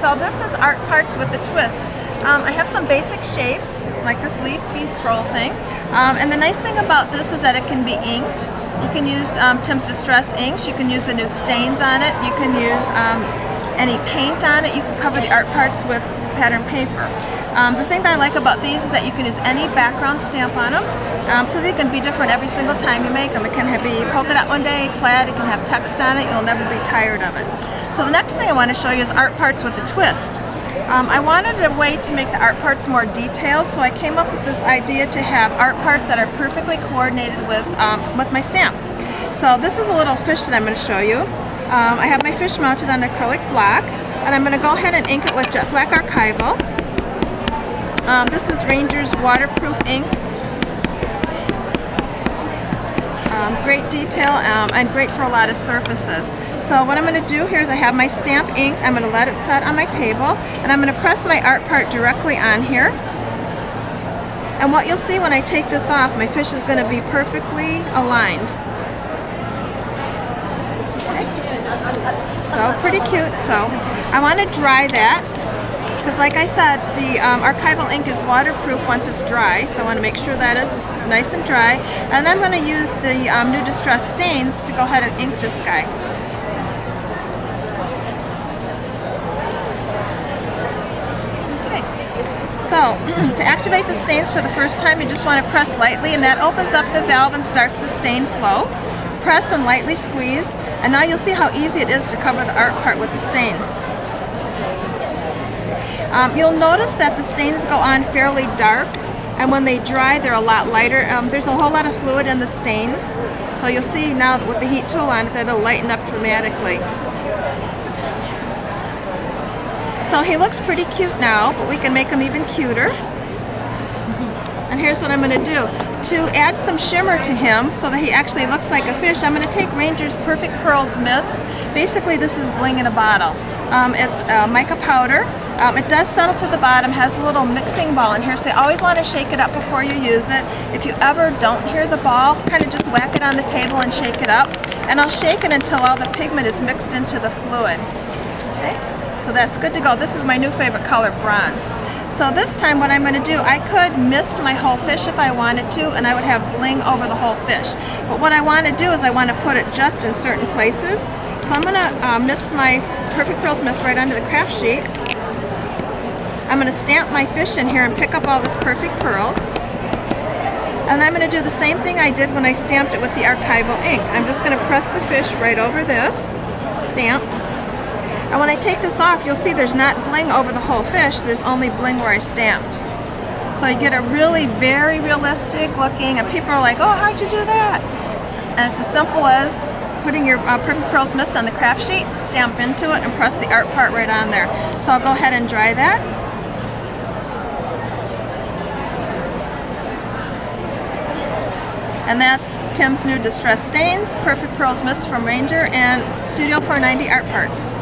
So this is art parts with a twist. I have some basic shapes, like this leafy scroll thing. And the nice thing about this is that it can be inked. You can use Tim's Distress inks. You can use the new stains on it. You can use any paint on it. You can cover the art parts with pattern paper. The thing that I like about these is that you can use any background stamp on them, so they can be different every single time you make them. It can be polka dot one day, plaid, it can have text on it, you'll never be tired of it. So the next thing I want to show you is art parts with a twist. I wanted a way to make the art parts more detailed, so I came up with this idea to have art parts that are perfectly coordinated with my stamp. So this is a little fish that I'm going to show you. I have my fish mounted on acrylic block, and I'm going to go ahead and ink it with Jet Black Archival. This is Ranger's waterproof ink. Great detail and great for a lot of surfaces. So what I'm going to do here is I have my stamp inked. I'm going to let it set on my table, and I'm going to press my art part directly on here. And what you'll see when I take this off, my fish is going to be perfectly aligned. So pretty cute. So I want to dry that, because like I said, the archival ink is waterproof once it's dry, so I want to make sure that it's nice and dry. And I'm going to use the new Distress stains to go ahead and ink this guy. Okay. So to activate the stains for the first time, you just want to press lightly, and that opens up the valve and starts the stain flow. Press and lightly squeeze, and now you'll see how easy it is to cover the art part with the stains. You'll notice that the stains go on fairly dark, and when they dry they're a lot lighter. There's a whole lot of fluid in the stains, so you'll see now that with the heat tool on it that it'll lighten up dramatically. So he looks pretty cute now, but we can make him even cuter. And here's what I'm going to do. To add some shimmer to him so that he actually looks like a fish, I'm going to take Ranger's Perfect Pearls Mist. Basically this is bling in a bottle. It's mica powder. It does settle to the bottom, has a little mixing ball in here, so you always want to shake it up before you use it. If you ever don't hear the ball, kind of just whack it on the table and shake it up. And I'll shake it until all the pigment is mixed into the fluid. Okay? So that's good to go. This is my new favorite color, bronze. So this time what I'm going to do, I could mist my whole fish if I wanted to, and I would have bling over the whole fish. But what I want to do is I want to put it just in certain places. So I'm going to mist my Perfect Pearls Mist right onto the craft sheet. I'm going to stamp my fish in here and pick up all this Perfect Pearls. And I'm going to do the same thing I did when I stamped it with the archival ink. I'm just going to press the fish right over this, stamp. And when I take this off, you'll see there's not bling over the whole fish, there's only bling where I stamped. So you get a really very realistic looking, and people are like, oh, how'd you do that? And it's as simple as putting your Perfect Pearls Mist on the craft sheet, stamp into it, and press the art part right on there. So I'll go ahead and dry that. And that's Tim's new Distress Stains, Perfect Pearls Mist from Ranger, and Studio 490 art parts.